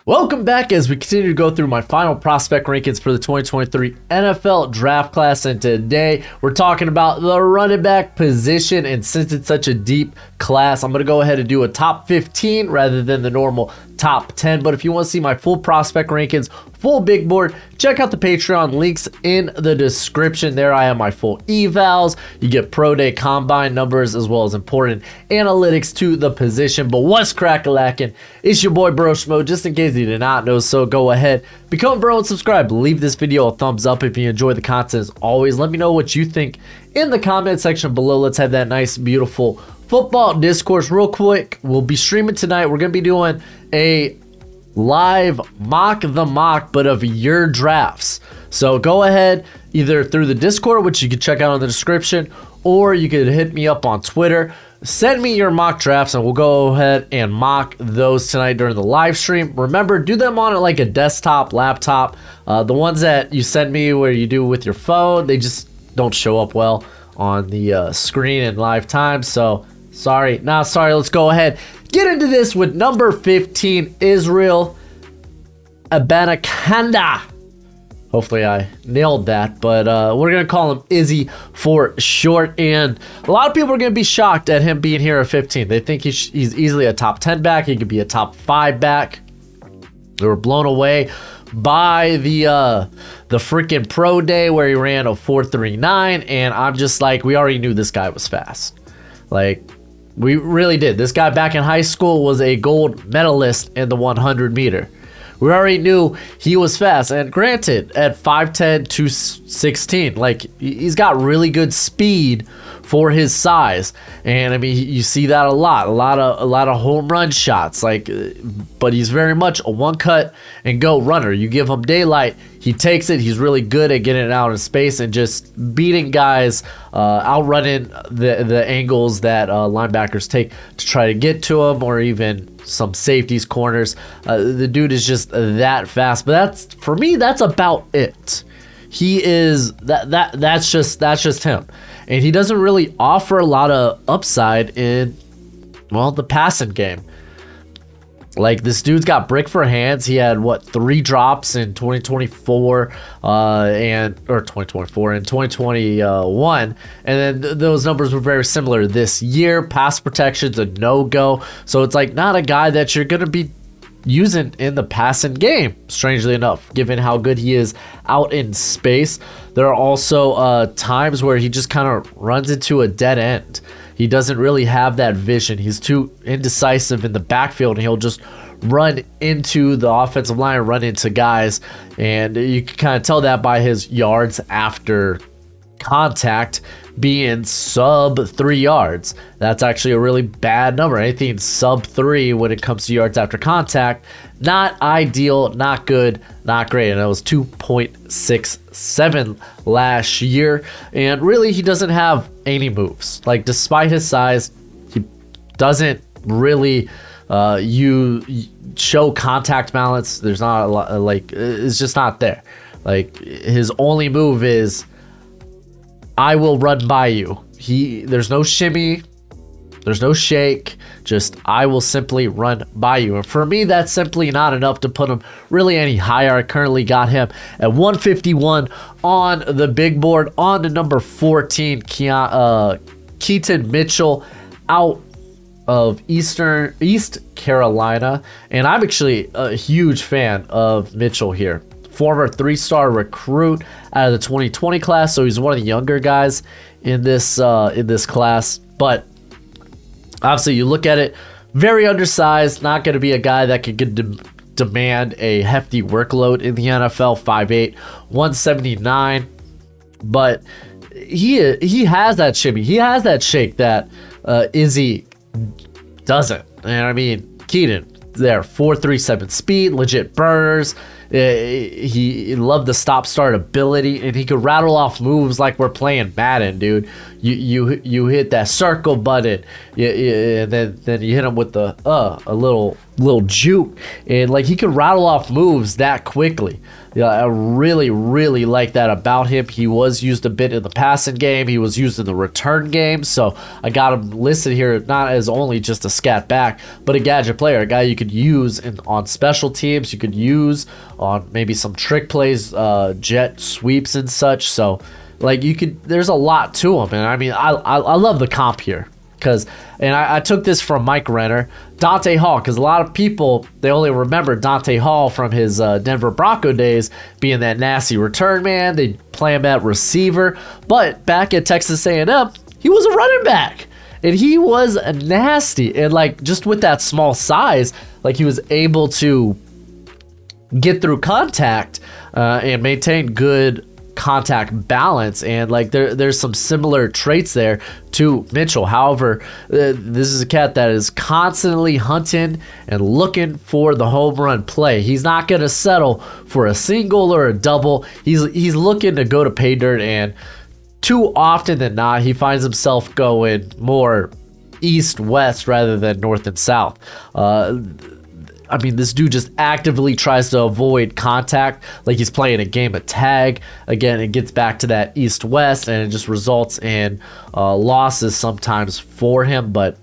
Welcome back as we continue to go through my final prospect rankings for the 2023 NFL draft class, and today we're talking about the running back position. And since it's such a deep class, I'm going to go ahead and do a top 15 rather than the normal top 10. But if you want to see my full prospect rankings, full big board, check out the Patreon, links in the description. There I have my full evals. You get pro day combine numbers as well as important analytics to the position. But what's crack-a-lackin'? It's your boy Broshmo, just in case you did not know. So go ahead, become a bro and subscribe. Leave this video a thumbs up if you enjoy the content. As always, let me know what you think in the comment section below. Let's have that nice, beautiful football discourse real quick. We'll be streaming tonight. We're going to be doing a live mock the mock, but of your drafts. So go ahead either through the Discord, which you can check out in the description, or you could hit me up on Twitter. Send me your mock drafts and we'll go ahead and mock those tonight during the live stream. Remember, do them on like a desktop, laptop. The ones that you send me where you do with your phone, they just don't show up well on the screen in live time. So sorry. Let's go ahead. Get into this with number 15, Israel Abanikanda. Hopefully I nailed that, but we're going to call him Izzy for short. And a lot of people are going to be shocked at him being here at 15. They think he's easily a top 10 back. He could be a top 5 back. They were blown away by the freaking pro day where he ran a 4.39, and I'm just like, we already knew this guy was fast. Like, we really did. This guy back in high school was a gold medalist in the 100 meter. We already knew he was fast, and granted, at 5'10", 216, like, he's got really good speed for his size. And I mean, you see that a lot of home run shots, like, but he's very much a one cut and go runner. You give him daylight, he takes it. He's really good at getting it out in space and just beating guys, outrunning the angles that linebackers take to try to get to him, or even some safeties, corners. The dude is just that fast. But for me, that's about it. He is that's just him. And he doesn't really offer a lot of upside in, well, the passing game. Like, this dude's got brick for hands. He had, what, 3 drops in 2024 and 2021, and then those numbers were very similar this year. Pass protection's a no-go, so it's like not a guy that you're gonna be using in the passing game, strangely enough, given how good he is out in space. There are also times where he just kind of runs into a dead end. He doesn't really have that vision. He's too indecisive in the backfield, and he'll just run into the offensive line, run into guys, and you can kind of tell that by his yards after contact being sub 3 yards. That's actually a really bad number. Anything sub 3 when it comes to yards after contact, not ideal, not good, not great. And it was 2.67 last year. And really, he doesn't have any moves. Like, despite his size, he doesn't really you show contact balance. There's not a lot, like, it's just not there. Like, his only move is, I will run by you. There's no shimmy, there's no shake, just I will simply run by you. And for me, that's simply not enough to put him really any higher. I currently got him at 151 on the big board. On to number 14, Keaton Mitchell out of East Carolina. And I'm actually a huge fan of Mitchell here. Former 3-star recruit out of the 2020 class, so he's one of the younger guys in this class. But obviously, you look at it, very undersized, not going to be a guy that could demand a hefty workload in the NFL. 5'8", 179, but he has that shimmy, he has that shake that Izzy doesn't. And I mean, Keaton there, 4.37 speed, legit burners. He loved the stop-start ability, and he could rattle off moves like we're playing Madden, dude. You hit that circle button, and then you hit him with the a little juke, and like he could rattle off moves that quickly. Yeah, I really like that about him. He was used a bit in the passing game. He was used in the return game. So I got him listed here not as only just a scat back, but a gadget player, a guy you could use on special teams. You could use on maybe some trick plays, jet sweeps and such. So like there's a lot to him. And I mean, I love the comp here. And I took this from Mike Renner, Dante Hall, because a lot of people, they only remember Dante Hall from his Denver Bronco days being that nasty return man. They play him at receiver, but back at Texas A&M, he was a running back, and he was nasty. And like just with that small size, like he was able to get through contact and maintain good contact balance, and like there's some similar traits there to Mitchell. However, this is a cat that is constantly hunting and looking for the home run play. He's not going to settle for a single or a double. He's looking to go to pay dirt, and too often than not, he finds himself going more east-west rather than north and south. I mean, this dude just actively tries to avoid contact like he's playing a game of tag. Again, it gets back to that east-west, and it just results in losses sometimes for him. But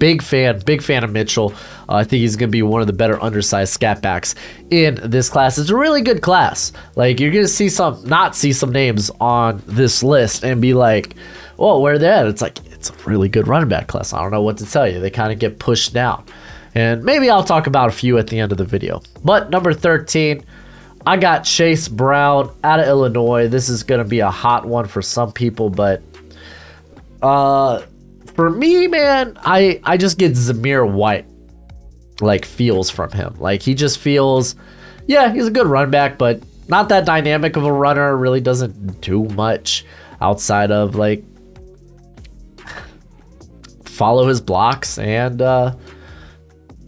big fan of Mitchell. I think he's going to be one of the better undersized scat backs in this class. It's a really good class. Like, you're going to not see some names on this list and be like, oh, where are they at? It's like, it's a really good running back class. I don't know what to tell you. They kind of get pushed down. And maybe I'll talk about a few at the end of the video. But number 13, I got Chase Brown out of Illinois. This is going to be a hot one for some people, but for me, man, I just get Zamir White like feels from him. Like he just feels, yeah, he's a good running back, but not that dynamic of a runner. Really doesn't do much outside of like follow his blocks and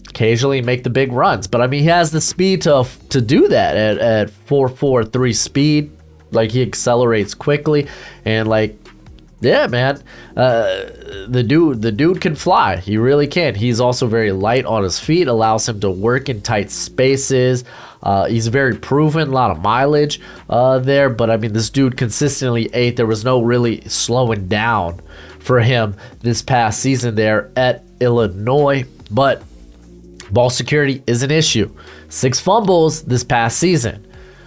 occasionally make the big runs. But I mean, he has the speed to do that at 4.43 speed. Like he accelerates quickly, and like, yeah, man, the dude can fly. He really can. He's also very light on his feet, allows him to work in tight spaces. He's very proven, a lot of mileage there. But I mean, this dude consistently ate. There was no really slowing down for him this past season there at Illinois. But ball security is an issue. 6 fumbles this past season.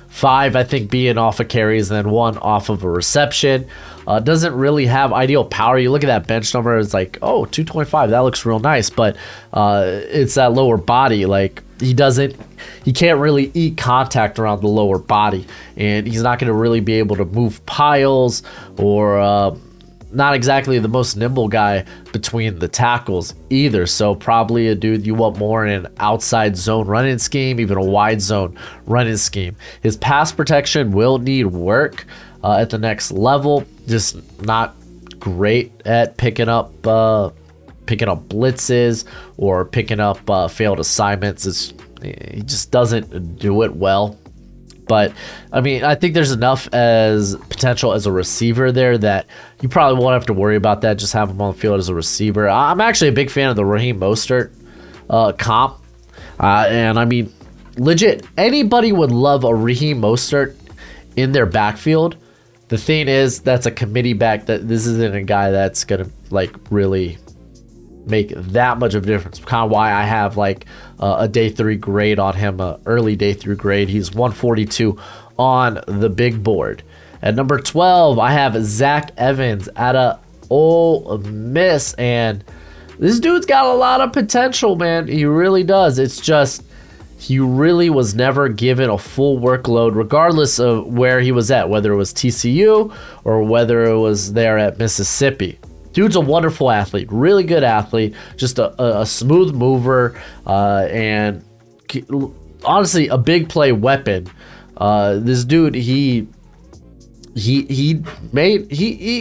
5, I think, being off of carries, and then 1 off of a reception. Doesn't really have ideal power. You look at that bench number, it's like, oh, 225, that looks real nice. But it's that lower body. Like, he can't really eat contact around the lower body. And he's not going to really be able to move piles or not exactly the most nimble guy between the tackles either. So probably a dude you want more in an outside zone running scheme, even a wide zone running scheme. His pass protection will need work at the next level. Just not great at picking up blitzes or picking up failed assignments. He just doesn't do it well. But I mean, I think there's enough as potential as a receiver there that you probably won't have to worry about that. Just have him on the field as a receiver. I'm actually a big fan of the Raheem Mostert comp. And I mean, legit, anybody would love a Raheem Mostert in their backfield. The thing is, that's a committee back. That this isn't a guy that's going to like really make that much of a difference. Kind of why I have like a day 3 grade on him, early day 3 grade. He's 142 on the big board. At number 12, I have Zach Evans out of Ole Miss, and this dude's got a lot of potential, man. He really does. It's just he really was never given a full workload, regardless of where he was at, whether it was TCU or whether it was there at Mississippi. Dude's a wonderful athlete, really good athlete, just a smooth mover, and honestly, a big play weapon. This dude, he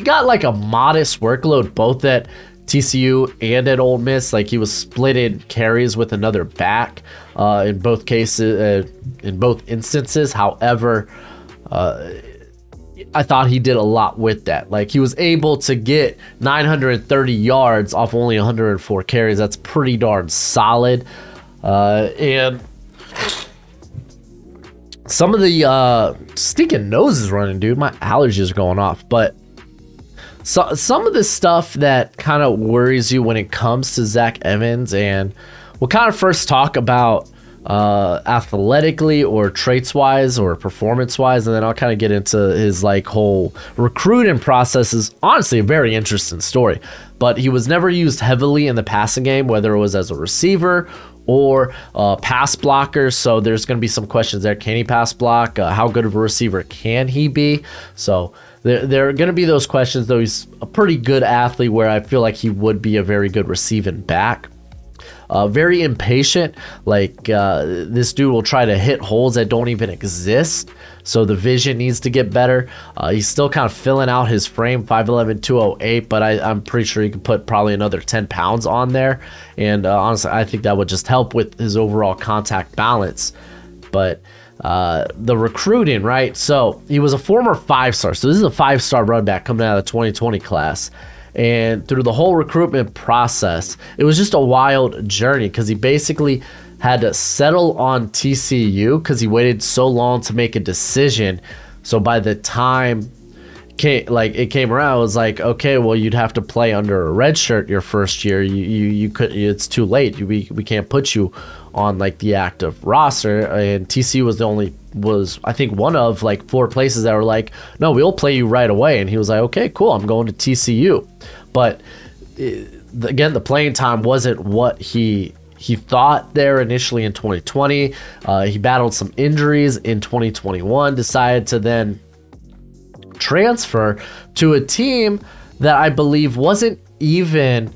got like a modest workload both at TCU and at Ole Miss. Like, he was splitting carries with another back in both cases, in both instances. However, I thought he did a lot with that. Like, he was able to get 930 yards off only 104 carries. That's pretty darn solid. And some of the stinking nose is running, dude. My allergies are going off. But some of the stuff that kind of worries you when it comes to Zach Evans, and we'll kind of first talk about athletically or traits wise or performance wise, and then I'll kind of get into his like whole recruiting process. Is honestly a very interesting story, but he was never used heavily in the passing game, whether it was as a receiver or pass blocker. So there's going to be some questions there. Can he pass block? How good of a receiver can he be? So there are going to be those questions, though he's a pretty good athlete where I feel like he would be a very good receiving back. Very impatient. Like, this dude will try to hit holes that don't even exist. So the vision needs to get better. He's still kind of filling out his frame, 5'11", 208, but I'm pretty sure he could put probably another 10 pounds on there. And honestly, I think that would just help with his overall contact balance. But the recruiting, right? So he was a former 5-star. So this is a 5-star running back coming out of the 2020 class. And through the whole recruitment process, it was just a wild journey because he basically had to settle on TCU because he waited so long to make a decision. So by the time it came around, it was like, okay, well, you'd have to play under a red shirt your first year. You could, it's too late. We can't put you on like the active roster. And TCU was I think one of like 4 places that were like, no, we'll play you right away. And he was like, okay, cool, I'm going to TCU. But again, the playing time wasn't what he thought there initially in 2020. He battled some injuries in 2021, decided to then transfer to a team that I believe wasn't even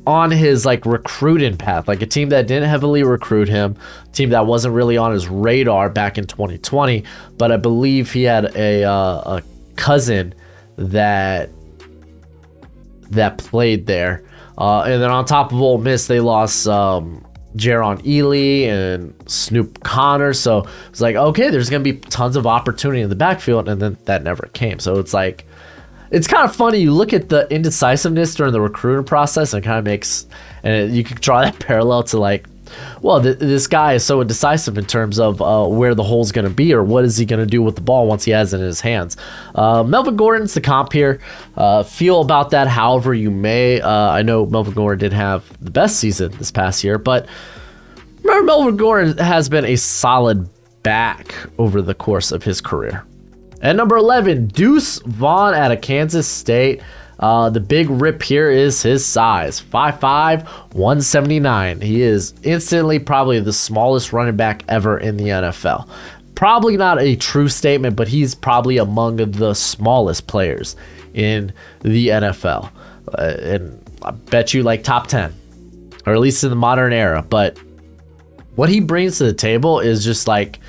on his like recruiting path, like a team that didn't heavily recruit him, a team that wasn't really on his radar back in 2020. But I believe he had a cousin that played there, and then on top of Ole Miss, they lost Jaron Ely and Snoop Connor. So it's like, okay, there's gonna be tons of opportunity in the backfield, and then that never came. So it's like, it's kind of funny. You look at the indecisiveness during the recruiting process, and it kind of makes, and you can draw that parallel to like, well, this guy is so indecisive in terms of where the hole's going to be, or what is he going to do with the ball once he has it in his hands. Melvin Gordon's the comp here. Feel about that however you may. I know Melvin Gordon did have the best season this past year, but remember, Melvin Gordon has been a solid back over the course of his career. At number 11, Deuce Vaughn out of Kansas State. The big rip here is his size, 5'5", 179. He is instantly probably the smallest running back ever in the NFL. Probably not a true statement, but he's probably among the smallest players in the NFL. And I bet you like top 10, or at least in the modern era. But what he brings to the table is just like,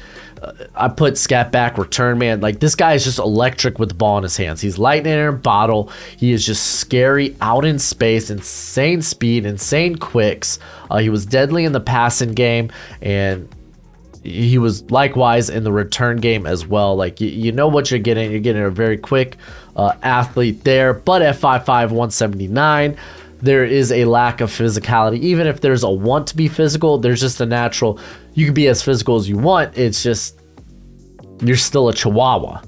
I put scat back return man. Like, this guy is just electric with the ball in his hands. He's lightning in a bottle. He is just scary out in space, insane speed, insane quicks. He was deadly in the passing game, and he was likewise in the return game as well. Like, you know what you're getting. You're getting a very quick athlete there. But at 5'5", 179, there is a lack of physicality. Even if there's a want to be physical, there's just a natural, you can be as physical as you want. It's just, you're still a chihuahua,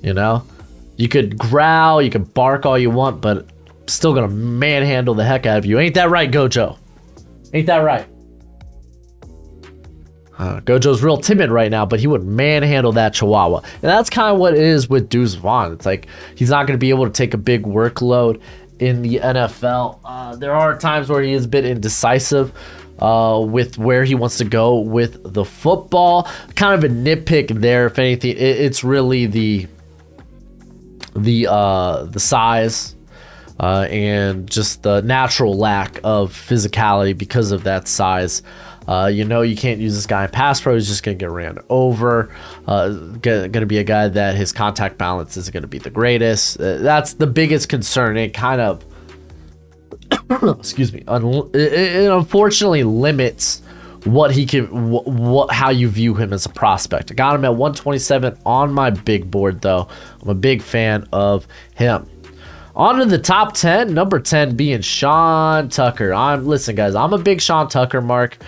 you know? You could growl, you could bark all you want, but still gonna manhandle the heck out of you. Ain't that right, Gojo? Ain't that right? Gojo's real timid right now, but he would manhandle that chihuahua. And that's kind of what it is with Deuce Vaughn. It's like, he's not going to be able to take a big workload in the NFL. There are times where he is a bit indecisive with where he wants to go with the football. Kind of a nitpick there, if anything. It's really the size and just the natural lack of physicality because of that size. You know, you can't use this guy in pass pro. He's just going to get ran over. Going to be a guy that his contact balance isn't going to be the greatest. That's the biggest concern. It kind of excuse me, it unfortunately limits what he can, how you view him as a prospect. I got him at 127 on my big board, though. I'm a big fan of him. On to the top 10, number 10 being Sean Tucker. Listen, guys, I'm a big Sean Tucker mark,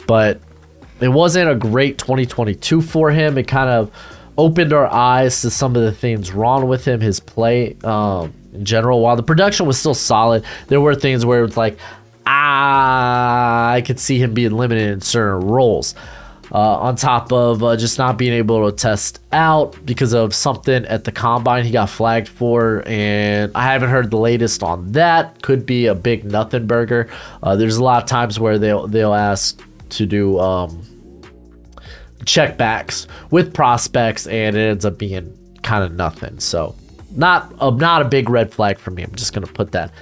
but it wasn't a great 2022 for him. It kind of opened our eyes to some of the things wrong with him, his play in general. While the production was still solid, there were things where it was like, I could see him being limited in certain roles. On top of just not being able to test out because of something at the combine he got flagged for, and I haven't heard the latest on that. Could be a big nothing burger. There's a lot of times where they'll ask to do checkbacks with prospects, and it ends up being kind of nothing. So not a big red flag for me. I'm just gonna put that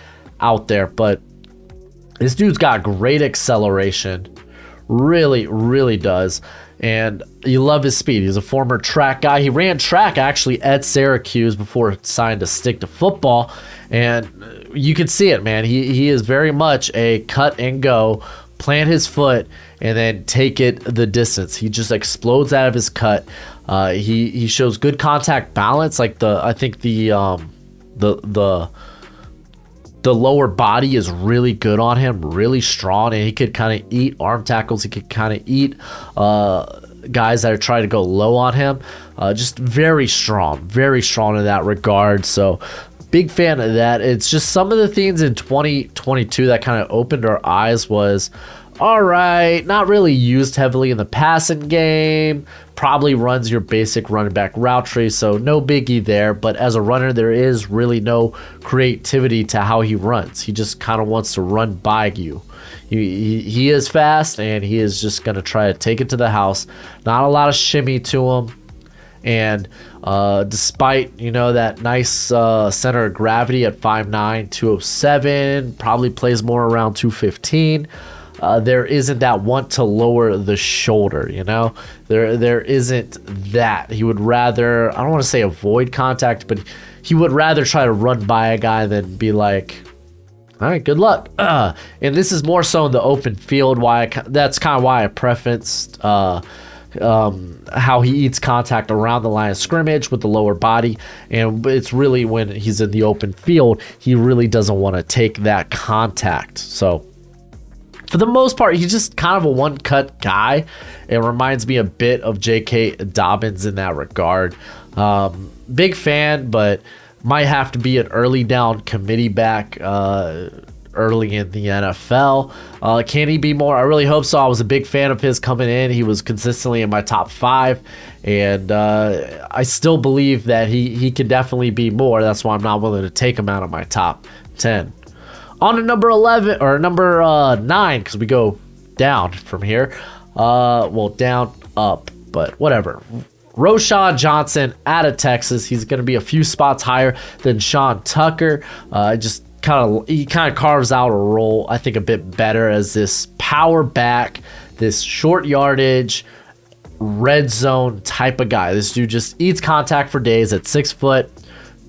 out there. But this dude's got great acceleration. Really does. And you love his speed. He's a former track guy. He ran track actually at Syracuse before deciding to stick to football. And you can see it, man. He is very much a cut and go, plant his foot, and then take it the distance. He just explodes out of his cut. He shows good contact balance. Like I think the lower body is really good on him, really strong, and he could kind of eat arm tackles. He could kind of eat guys that are trying to go low on him. Just very strong in that regard. So big fan of that. It's just some of the things in 2022 that kind of opened our eyes was, all right, not really used heavily in the passing game, probably runs your basic running back route tree, so no biggie there. But as a runner, there is really no creativity to how he runs. He just kind of wants to run by you. He is fast, and he is just going to try to take it to the house. Not a lot of shimmy to him. And despite, that nice center of gravity at 5'9", 207, probably plays more around 215. There isn't that want to lower the shoulder, there isn't that. He would rather, I don't want to say avoid contact, but he would rather try to run by a guy than be like, all right, good luck. And this is more so in the open field. That's kind of why I prefaced how he eats contact around the line of scrimmage with the lower body. And it's really when he's in the open field, he really doesn't want to take that contact. So for the most part, he's just kind of a one-cut guy. It reminds me a bit of J.K. Dobbins in that regard. Big fan, but might have to be an early down committee back early in the NFL. Can he be more? I really hope so. I was a big fan of his coming in. He was consistently in my top 5, and I still believe that he can definitely be more. That's why I'm not willing to take him out of my top 10. On to number 11 or number 9, because we go down from here. Well, down, up, but whatever. Roshan Johnson out of Texas. He's going to be a few spots higher than Sean Tucker. He kind of carves out a role, I think, a bit better as this power back, this short yardage, red zone type of guy. This dude just eats contact for days at 6 foot,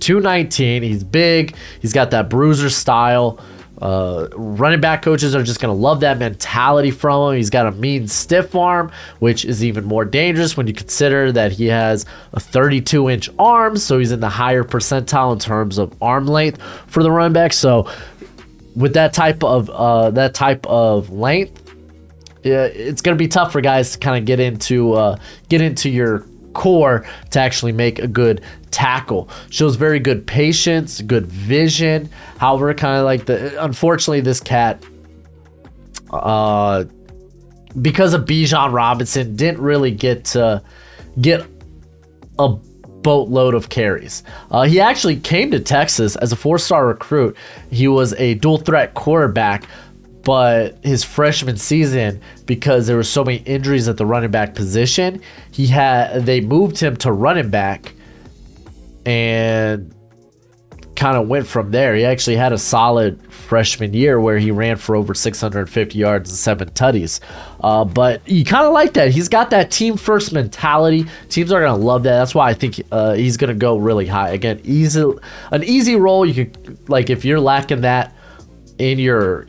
219. He's big. He's got that bruiser style. Running back coaches are just going to love that mentality from him. He's got a mean stiff arm, which is even more dangerous when you consider that he has a 32-inch arm, so he's in the higher percentile in terms of arm length for the running back. So with that type of length, it's going to be tough for guys to kind of get into your core to actually make a good tackle. Shows very good patience, good vision. However, kind of like unfortunately this cat, because of Bijan Robinson, didn't really get a boatload of carries. He actually came to Texas as a 4-star recruit. He was a dual threat quarterback, but his freshman season, because there were so many injuries at the running back position, they moved him to running back and kind of went from there. He actually had a solid freshman year where he ran for over 650 yards and 7 tutties. But you kind of like that. He's got that team first mentality. Teams are going to love that. That's why I think he's going to go really high. Again, an easy role. You could, like, if you're lacking that in your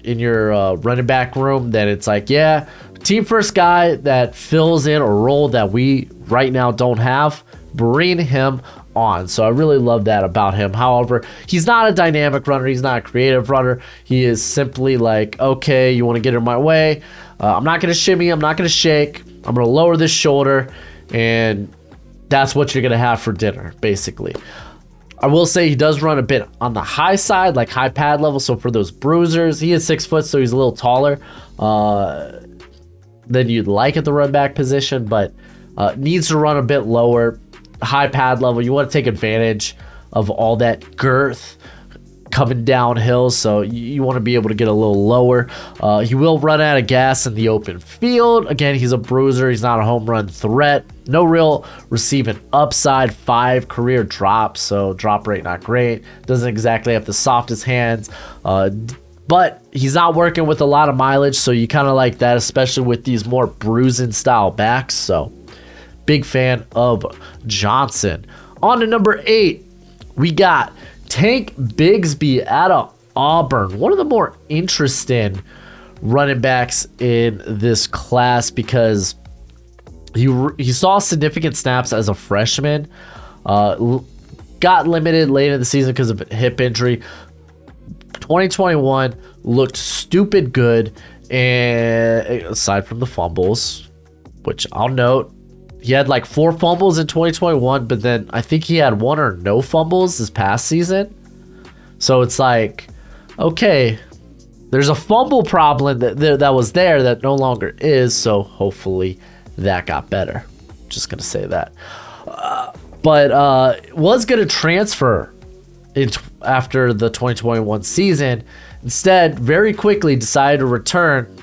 running back room, then it's like, yeah, team first guy that fills in a role that we right now don't have, bring him on. So I really love that about him. However, he's not a dynamic runner. He's not a creative runner. He is simply like, okay, you want to get in my way? I'm not going to shimmy. I'm not going to shake. I'm going to lower this shoulder, and that's what you're going to have for dinner, basically. I will say he does run a bit on the high side, like high pad level. So for those bruisers, he is 6 foot, so he's a little taller than you'd like at the run back position, but needs to run a bit lower, high pad level. You want to take advantage of all that girth coming downhill, so you want to be able to get a little lower. He will run out of gas in the open field. Again, he's a bruiser. He's not a home run threat. No real receiving upside. 5 career drops, so drop rate not great. Doesn't exactly have the softest hands, but he's not working with a lot of mileage, so you kind of like that, especially with these more bruising style backs. So big fan of Johnson. On to number 8, we got Tank Bigsby out of Auburn. One of the more interesting running backs in this class because he saw significant snaps as a freshman. Got limited late in the season because of a hip injury. 2021 looked stupid good, and aside from the fumbles, which I'll note, he had like 4 fumbles in 2021, but then I think he had 1 or no fumbles this past season. So it's like, okay, there's a fumble problem that was there that no longer is. So hopefully that got better. Just going to say that. But was going to transfer after the 2021 season. Instead, very quickly decided to return.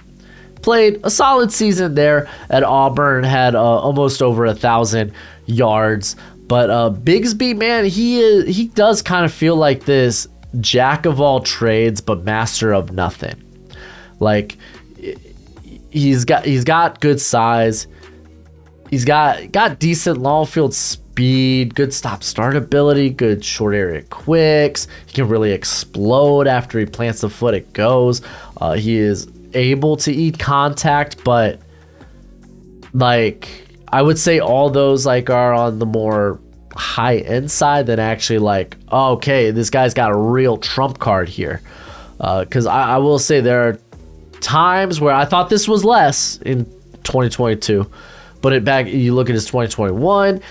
Played a solid season there at Auburn, had almost over 1,000 yards. But Bigsby, man, he does kind of feel like this jack of all trades but master of nothing. Like he's got good size. He's got decent long field speed, good stop start ability, good short area quicks. He can really explode after he plants the foot. It goes. He is able to eat contact, but like I would say all those like are on the more high end side than actually like, oh, okay, this guy's got a real trump card here. Because I will say there are times where I thought this was less in 2022, but you look at his 2021,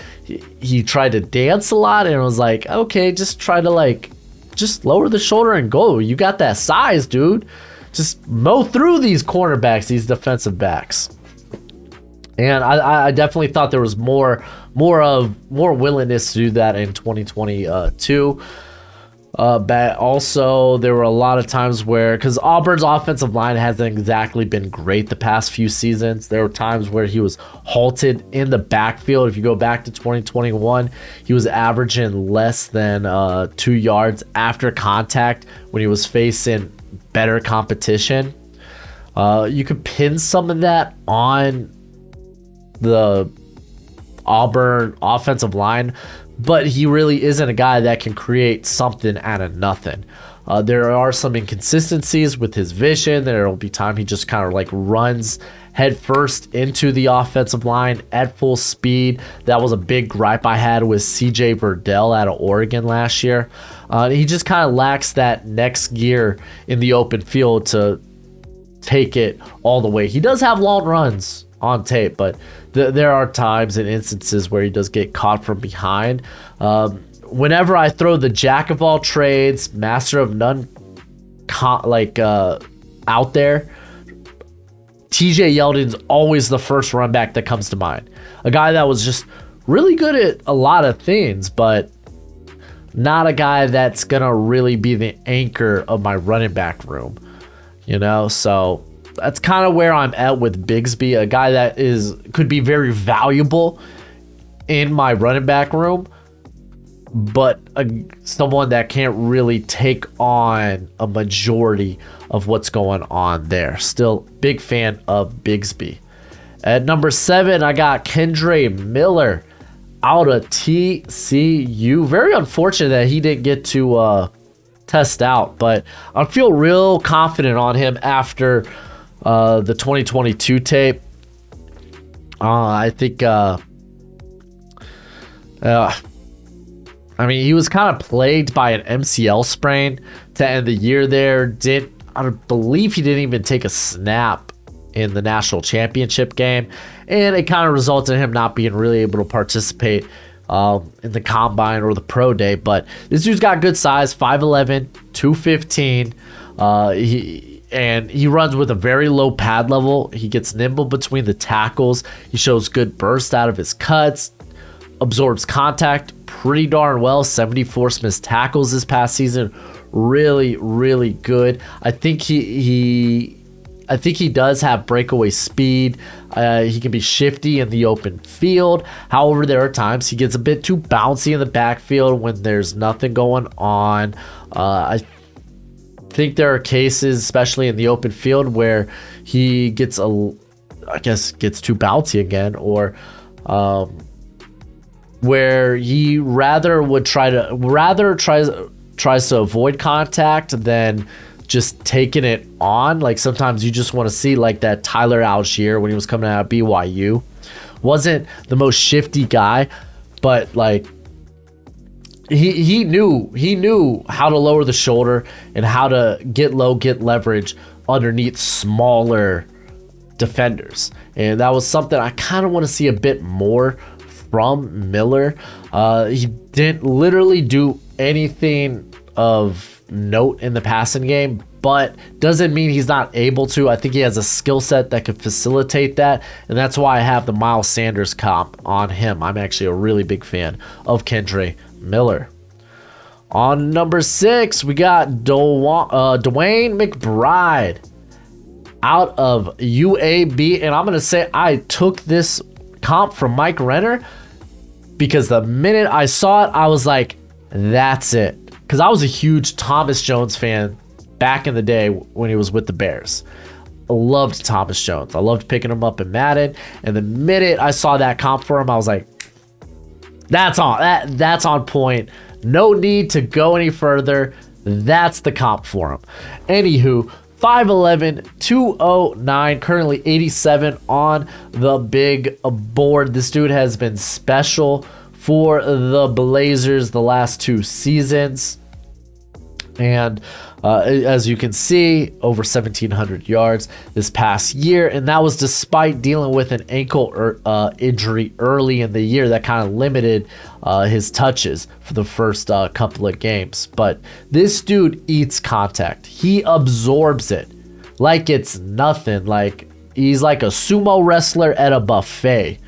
he tried to dance a lot, and it was like, okay, just try to just lower the shoulder and go. You got that size, dude. Just mow through these cornerbacks, these defensive backs. And I definitely thought there was more willingness to do that in 2022. But also there were a lot of times where, because Auburn's offensive line hasn't exactly been great the past few seasons, there were times where he was halted in the backfield. If you go back to 2021, he was averaging less than 2 yards after contact when he was facing better competition. You could pin some of that on the Auburn offensive line, but he really isn't a guy that can create something out of nothing. There are some inconsistencies with his vision. There will be time he just kind of like runs head first into the offensive line at full speed. That was a big gripe I had with CJ Verdell out of Oregon last year. He just kind of lacks that next gear in the open field to take it all the way. He does have long runs on tape, but there are times and instances where he does get caught from behind. Whenever I throw the jack of all trades, master of none out there, TJ Yeldon's always the first run back that comes to mind. A guy that was just really good at a lot of things, but not a guy that's gonna really be the anchor of my running back room, so that's kind of where I'm at with Bigsby, a guy that could be very valuable in my running back room, but someone that can't really take on a majority of what's going on there. Still big fan of Bigsby. At number 7, I got Kendre Miller out of TCU. Very unfortunate that he didn't get to test out. But I feel real confident on him after the 2022 tape. I think, I mean, he was kind of plagued by an MCL sprain to end the year there. I believe he didn't even take a snap in the national championship game, and it kind of resulted in him not being really able to participate in the combine or the pro day. But this dude's got good size, 5'11", 215. He runs with a very low pad level. He gets nimble between the tackles. He shows good burst out of his cuts, absorbs contact pretty darn well. 74 missed tackles this past season. Really, really good. I think he does have breakaway speed. He can be shifty in the open field. However, there are times he gets a bit too bouncy in the backfield when there's nothing going on. I think there are cases, especially in the open field, where he gets too bouncy again, or where he tries to avoid contact than just taking it on. Like sometimes you just want to see, like that Tyler Algier when he was coming out of BYU, wasn't the most shifty guy, but like he knew how to lower the shoulder and how to get low, get leverage underneath smaller defenders. And that was something I kind of want to see a bit more from Miller. He didn't literally do anything of note in the passing game, but doesn't mean he's not able to. I think he has a skill set that could facilitate that, and that's why I have the Miles Sanders comp on him. I'm actually a really big fan of Kendre Miller. On number 6, we got Dwayne McBride out of UAB, and I'm going to say I took this comp from Mike Renner because the minute I saw it, I was like, that's it. Because I was a huge Thomas Jones fan back in the day when he was with the Bears. I loved Thomas Jones. I loved picking him up in Madden. And the minute I saw that comp for him, I was like, that's on point. No need to go any further. That's the comp for him. Anywho, 5'11", 209, currently 87 on the big board. This dude has been special for the Blazers the last 2 seasons. And as you can see, over 1,700 yards this past year. And that was despite dealing with an ankle injury early in the year that kind of limited his touches for the first couple of games. But this dude eats contact. He absorbs it like it's nothing. Like he's like a sumo wrestler at a buffet.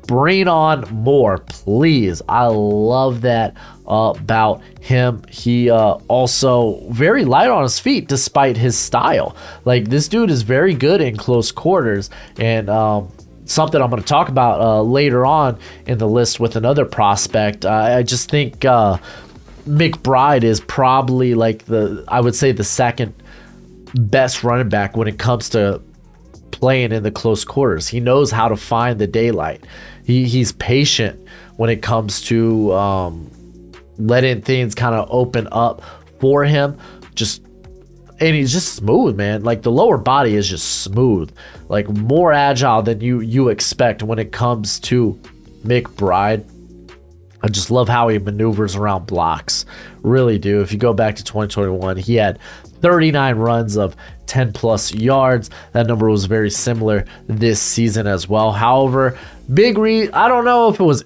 Bring on more, please. I love that about him. He also very light on his feet despite his style. Like this dude is very good in close quarters, and something I'm going to talk about later on in the list with another prospect. I just think McBride is probably like I would say the second best running back when it comes to playing in the close quarters. He knows how to find the daylight. He's patient when it comes to letting things kind of open up for him. And he's just smooth, man. Like the lower body is just smooth, like more agile than you expect when it comes to McBride. I just love how he maneuvers around blocks. Really do. If you go back to 2021, he had 39 runs of 10 plus yards. That number was very similar this season as well. However, I don't know if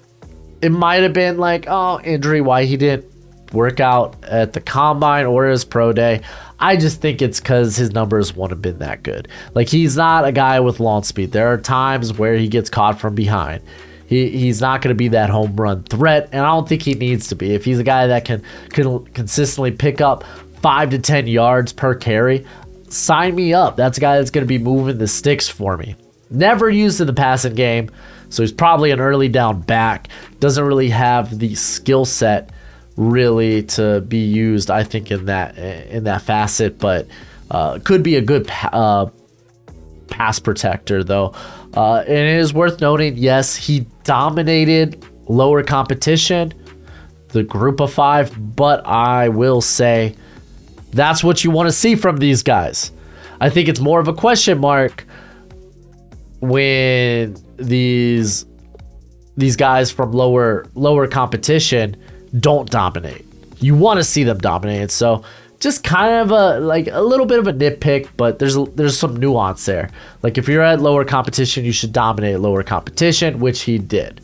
it might have been like, injury, why he didn't work out at the combine or his pro day. I just think it's because his numbers wouldn't have been that good. Like he's not a guy with launch speed. There are times where he gets caught from behind. He's not going to be that home run threat, and I don't think he needs to be. If he's a guy that can consistently pick up 5 to 10 yards per carry, sign me up. That's a guy that's going to be moving the sticks for me. Never used in the passing game, so he's probably an early down back. Doesn't really have the skill set really to be used, I think, in that facet, but could be a good pass protector though. And it is worth noting, yes, he dominated lower competition the group of 5, but I will say that's what you want to see from these guys. I think it's more of a question mark when these guys from lower competition don't dominate. You want to see them dominate. So just kind of a little bit of a nitpick, but there's some nuance there. Like if you're at lower competition, you should dominate lower competition, which he did.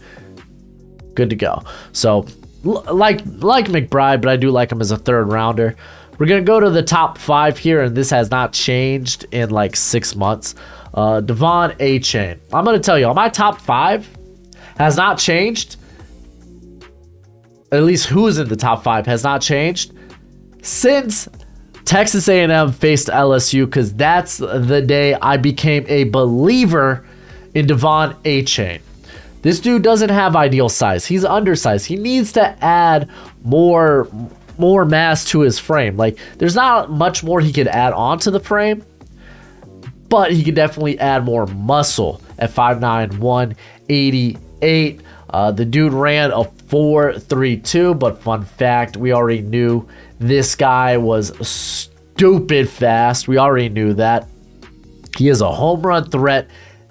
Good to go. So like McBride, but I do like him as a 3rd rounder. We're gonna go to the top 5 here, and this has not changed in like 6 months. Devon Achane. I'm gonna tell you, on my top 5 has not changed. At least who's in the top 5 has not changed since Texas A&M faced LSU, because that's the day I became a believer in Devon Achane. This dude doesn't have ideal size. He's undersized. He needs to add more mass to his frame. Like, there's not much more he could add onto the frame, but he could definitely add more muscle at 5'9", 188. The dude ran a 4.32, but fun fact, we already knew this guy was stupid fast. We already knew that. He is a home run threat.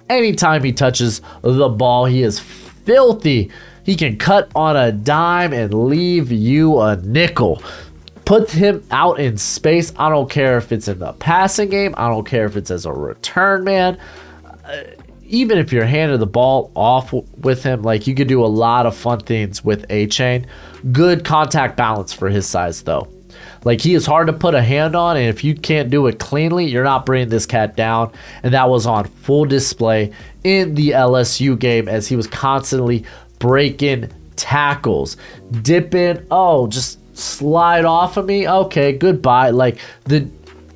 Anytime he touches the ball, he is filthy. He can cut on a dime and leave you a nickel. Put him out in space. I don't care if it's in the passing game. I don't care if it's as a return man. Even if you're handing the ball off with him, like, you could do a lot of fun things with Achane. Good contact balance for his size, though. Like, he is hard to put a hand on, and if you can't do it cleanly, you're not bringing this cat down. And that was on full display in the LSU game, as he was constantly breaking tackles, dipping. Oh, just slide off of me. Okay, goodbye. Like,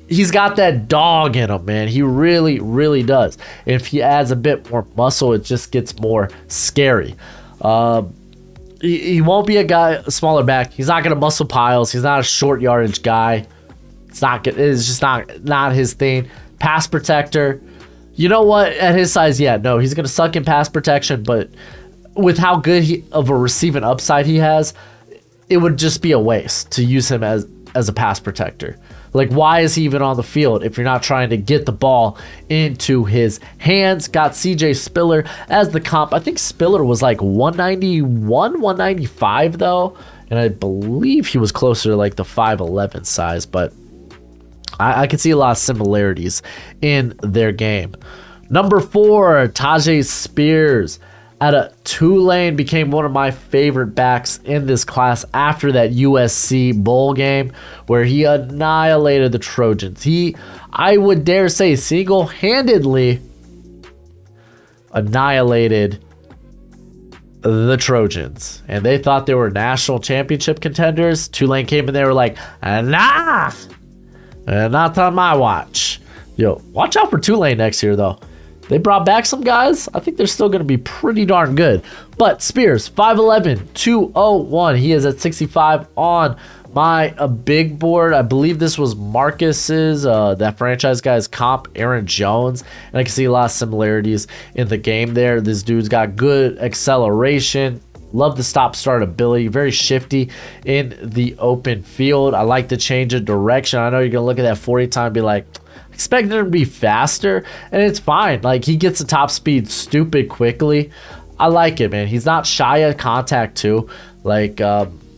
he's got that dog in him, man. He really, really does. If he adds a bit more muscle, it just gets more scary. He won't be a smaller back. He's not going to muscle piles. He's not a short yardage guy. It's just not his thing. Pass protector. You know what? At his size, yeah, no, he's going to suck in pass protection, but with how good of a receiving upside he has, it would just be a waste to use him as a pass protector. Like, why is he even on the field if you're not trying to get the ball into his hands? Got CJ Spiller as the comp. I think Spiller was like 191, 195 though, and I believe he was closer to like the 5'11 size, but I can see a lot of similarities in their game. Number 4, Tyjae Spears out of Tulane, became one of my favorite backs in this class after that USC bowl game where he annihilated the Trojans. I would dare say, single-handedly annihilated the Trojans. And they thought they were national championship contenders. Tulane came in there, were like, nah, not on my watch. Yo, watch out for Tulane next year, though. They brought back some guys. I think they're still going to be pretty darn good. But Spears, 5'11", 201. He is at 65 on my big board. I believe this was Marcus's, that franchise guy's comp, Aaron Jones. And I can see a lot of similarities in the game there. This dude's got good acceleration. Love the stop-start ability. Very shifty in the open field. I like the change of direction. I know you're going to look at that 40 time and be like, expecting him to be faster, and it's fine. Like, he gets the top speed stupid quickly. I like it, man. He's not shy of contact too. Like,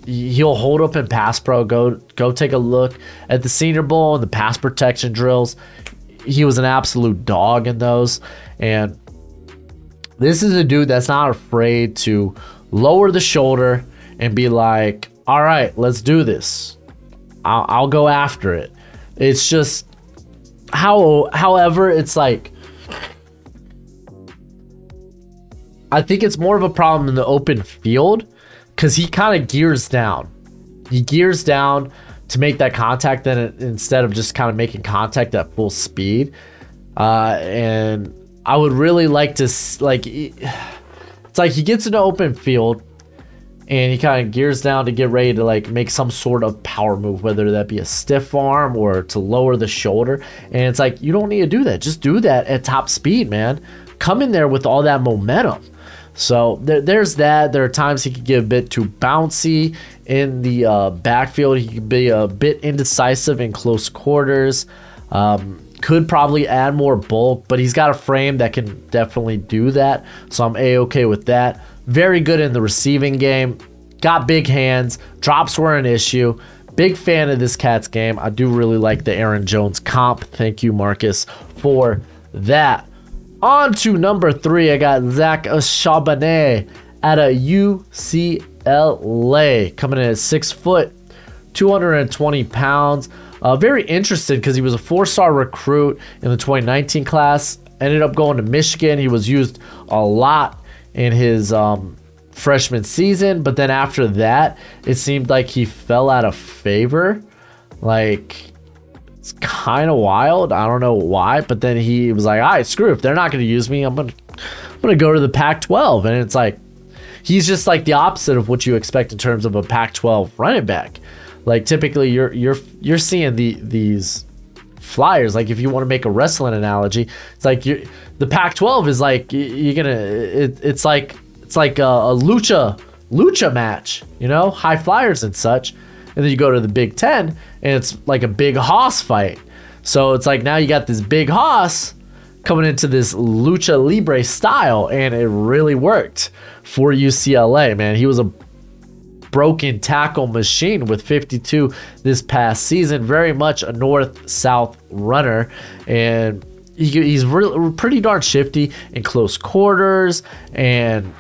he'll hold up in pass pro. Go take a look at the Senior Bowl and the pass protection drills. He was an absolute dog in those. And this is a dude that's not afraid to lower the shoulder and be like, all right, let's do this. I'll go after it. It's just, however, it's like, I think it's more of a problem in the open field because he kind of gears down. He gears down to make that contact instead of just kind of making contact at full speed. And I would really like to, like, it's like he gets into open field and he kind of gears down to get ready to like make some sort of power move, whether that be a stiff arm or to lower the shoulder. And it's like, you don't need to do that. Just do that at top speed, man. Come in there with all that momentum. So there's that. There are times he could get a bit too bouncy in the backfield. He could be a bit indecisive in close quarters. Could probably add more bulk, but he's got a frame that can definitely do that. So I'm A-okay with that. Very good in the receiving game. Got big hands. Drops were an issue. Big fan of this cat's game. I do really like the Aaron Jones comp. Thank you, Marcus, for that. On to number 3. I got Zack Hemsey out of UCLA. Coming in at 6 foot, 220 pounds. Very interested because he was a 4-star recruit in the 2019 class. Ended up going to Michigan. He was used a lot in his freshman season, but then after that, it seemed like he fell out of favor. Like, it's kind of wild. I don't know why, but then he was like, all right, screw it. If they're not going to use me, I'm gonna go to the Pac-12. And it's like, he's just like the opposite of what you expect in terms of a Pac-12 running back. Like, typically you're seeing these flyers. Like, if you want to make a wrestling analogy, it's like the Pac-12 is like it's like a lucha match, you know, high flyers and such. And then you go to the Big Ten and it's like a big hoss fight. So it's like now you got this big hoss coming into this lucha libre style, and it really worked for UCLA, man. He was a broken tackle machine with 52 this past season. Very much a north-south runner, and he's really pretty darn shifty in close quarters and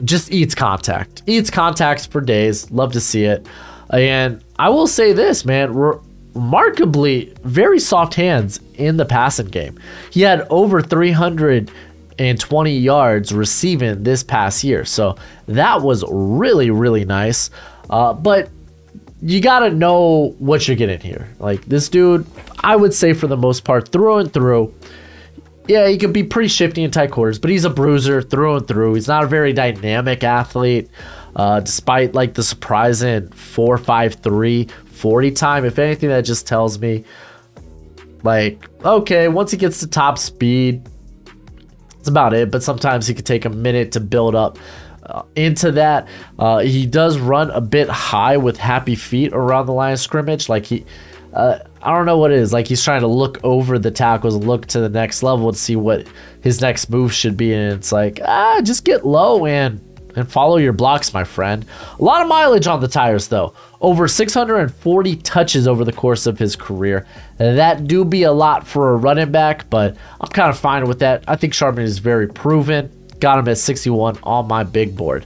just eats contacts for days. Love to see it. And I will say this, man, remarkably very soft hands in the passing game. He had over 320 yards receiving this past year, so that was really, really nice. But you gotta know what you're getting here. Like, this dude, I would say for the most part, through and through, yeah, he could be pretty shifty in tight quarters, but he's a bruiser through and through. He's not a very dynamic athlete, despite like the surprising 4.53 40 time. If anything, that just tells me, like, okay, once he gets to top speed, that's about it. But sometimes he could take a minute to build up into that. He does run a bit high with happy feet around the line of scrimmage. Like, I don't know what it is. Like, he's trying to look over the tackles, look to the next level and see what his next move should be. And it's like, just get low and follow your blocks, my friend. A lot of mileage on the tires, though. Over 640 touches over the course of his career. That do be a lot for a running back, but I'm kind of fine with that. I think Sharpman is very proven. Got him at 61 on my big board.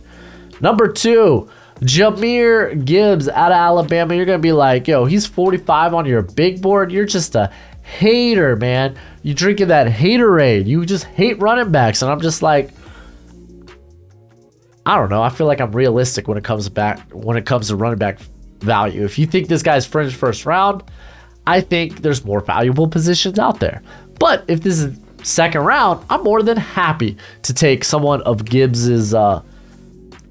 Number 2, Jahmyr Gibbs out of Alabama. You're going to be like, yo, he's 45 on your big board. You're just a hater, man. You drinking that haterade. You just hate running backs. And I'm just like, I don't know. I feel like I'm realistic when it comes to running back value. If you think this guy's fringe first round, I think there's more valuable positions out there. But if this is second round, I'm more than happy to take someone of Gibbs's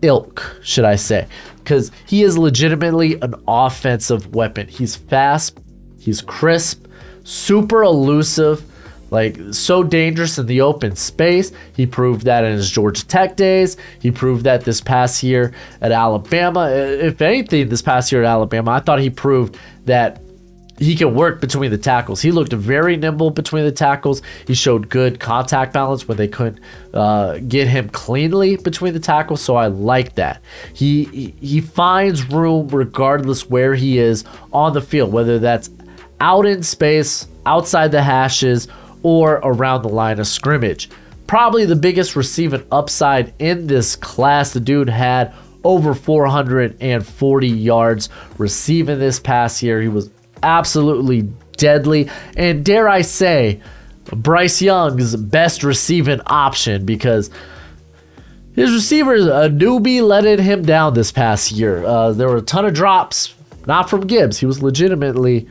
ilk, should I say, because he is legitimately an offensive weapon. He's fast, he's crisp, super elusive, like so dangerous in the open space. He proved that in his Georgia Tech days. He proved that this past year at Alabama. If anything, this past year at Alabama, I thought he proved that he can work between the tackles. He looked very nimble between the tackles. He showed good contact balance when they couldn't get him cleanly between the tackles, so I like that. He finds room regardless where he is on the field, whether that's out in space, outside the hashes, or around the line of scrimmage. Probably the biggest receiving upside in this class. The dude had over 440 yards receiving this past year. He was absolutely deadly, and dare I say, Bryce Young's best receiving option, because his receivers, a newbie, letting him down this past year. There were a ton of drops, not from Gibbs. He was legitimately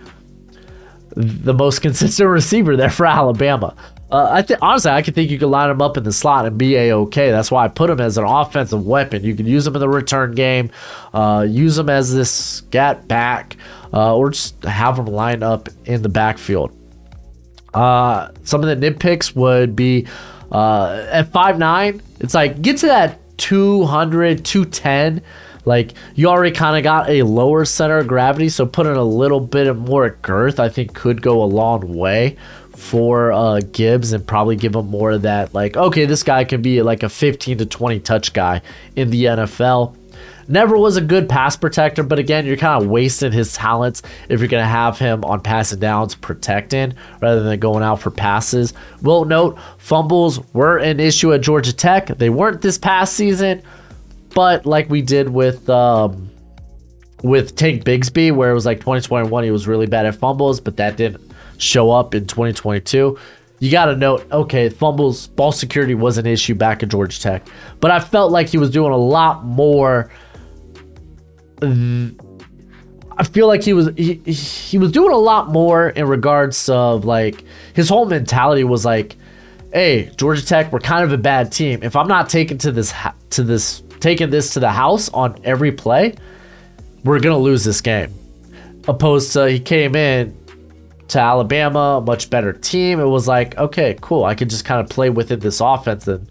the most consistent receiver there for Alabama. Honestly, I could think you could line him up in the slot and be a-okay. That's why I put him as an offensive weapon. You can use him in the return game, use him as this scat back, or just have him line up in the backfield. Some of the nitpicks would be At 5'9", it's like, get to that 200, 210. Like, you already kind of got a lower center of gravity, so putting a little bit of more girth, I think, could go a long way for Gibbs, and probably give him more of that, like, okay, this guy can be like a 15 to 20 touch guy in the NFL. Never was a good pass protector, but again, you're kind of wasting his talents if you're going to have him on passing downs protecting rather than going out for passes. Will note, fumbles were an issue at Georgia Tech. They weren't this past season, but like we did with Tank Bigsby, where it was like 2021, he was really bad at fumbles, but that didn't show up in 2022. You got to note, okay, fumbles, ball security was an issue back at Georgia Tech, but I felt like he was doing a lot more. I feel like he was doing a lot more in regards of, like, his whole mentality was like, hey, Georgia Tech, we're kind of a bad team. If I'm not taking this to the house on every play, we're gonna lose this game. Opposed to, he came in to Alabama, a much better team. It was like, okay, cool, I could just kind of play within this offense and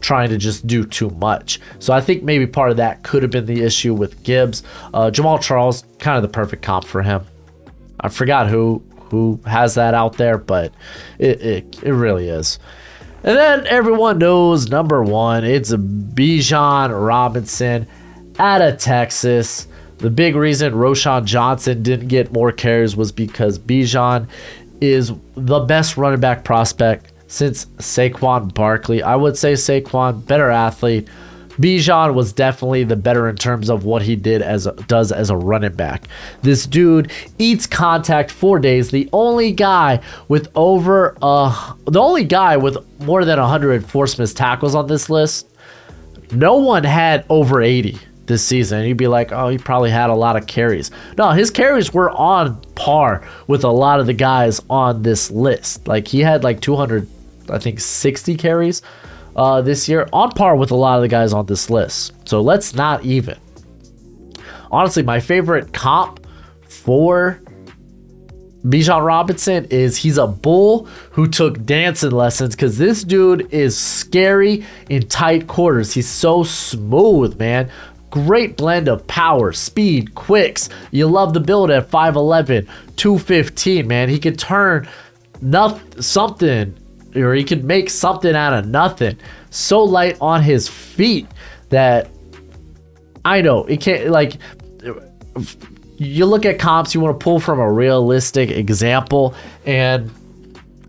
trying to just do too much. So I think maybe part of that could have been the issue with Gibbs. Jamal Charles, kind of the perfect comp for him. I forgot who has that out there, but it really is. And then everyone knows number one, it's Bijan Robinson out of Texas. The big reason Roshan Johnson didn't get more carries was because Bijan is the best running back prospect since Saquon Barkley. I would say Saquon, better athlete. Bijan was definitely the better in terms of what he does as a running back. This dude eats contact 4 days. The only guy with more than 100 forced missed tackles on this list. No one had over 80 this season. You'd be like, oh, he probably had a lot of carries. No, his carries were on par with a lot of the guys on this list. Like, he had like 260 carries this year, on par with a lot of the guys on this list. So let's not even. Honestly, my favorite comp for Bijan Robinson is he's a bull who took dancing lessons, because this dude is scary in tight quarters. He's so smooth, man. Great blend of power, speed, quicks. You love the build at 5'11", 215, man. He could turn something, or he could make something out of nothing. So light on his feet that I know it can't, like, you look at comps, you want to pull from a realistic example, and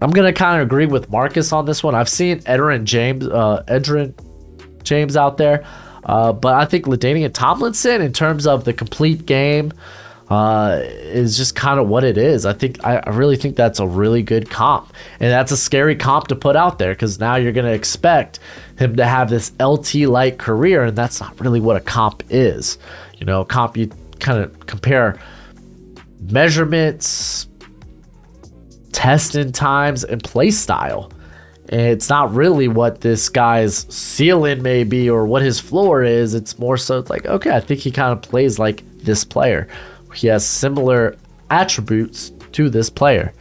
I'm gonna kind of agree with Marcus on this one. I've seen Edgerrin James out there, but I think LaDainian Tomlinson, in terms of the complete game, is just kind of what it is. I really think that's a really good comp, and that's a scary comp to put out there, because now you're going to expect him to have this LT-like career, and that's not really what a comp is. You know, comp, you kind of compare measurements, testing times, and play style. And it's not really what this guy's ceiling may be or what his floor is. It's more so, it's like, okay, I think he kind of plays like this player. He has similar attributes to this player.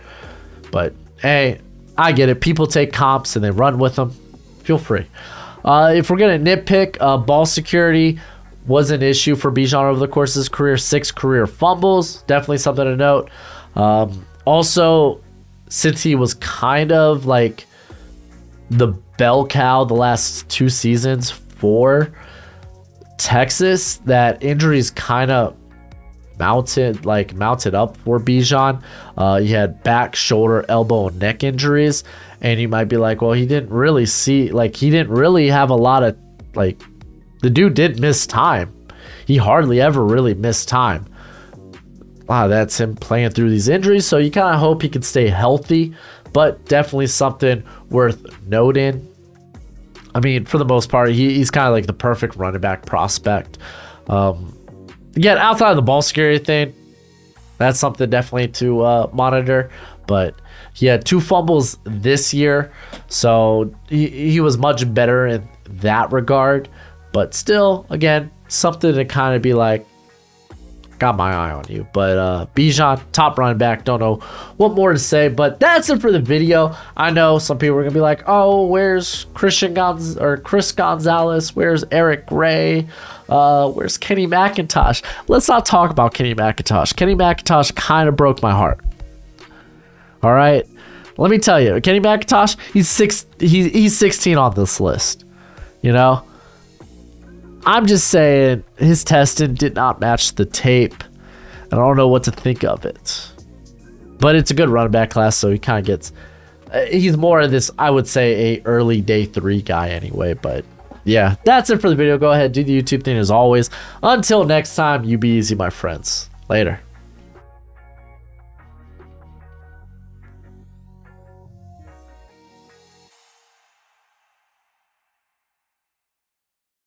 But hey, I get it. People take comps and they run with them. Feel free. If we're going to nitpick, ball security was an issue for Bijan over the course of his career. 6 career fumbles. Definitely something to note. Also, since he was kind of like the bell cow the last 2 seasons for Texas, that injuries kind of mounted up for Bijan. He had back, shoulder, elbow, and neck injuries, and you might be like, well, he didn't really have a lot of, like, the dude did miss time. He hardly ever really missed time. Wow, that's him playing through these injuries, so you kind of hope he can stay healthy, but definitely something worth noting. I mean, for the most part, he's kind of like the perfect running back prospect. Again, outside of the ball security thing, that's something definitely to monitor. But he had 2 fumbles this year, so he was much better in that regard. But still, again, something to kind of be like, got my eye on you. But Bijan, top running back. Don't know what more to say, but that's it for the video. I know some people are gonna be like, oh, where's Chris Gonzalez? Where's Eric Gray? Where's Kenny McIntosh? Let's not talk about Kenny McIntosh. Kenny McIntosh kind of broke my heart. All right, let me tell you, Kenny McIntosh, he's 16 on this list. You know, I'm just saying his testing did not match the tape, and I don't know what to think of it. But it's a good running back class, so he kind of gets. He's more of this, I would say, a early day 3 guy anyway. But yeah, that's it for the video. Go ahead, do the YouTube thing as always. Until next time, you be easy, my friends. Later.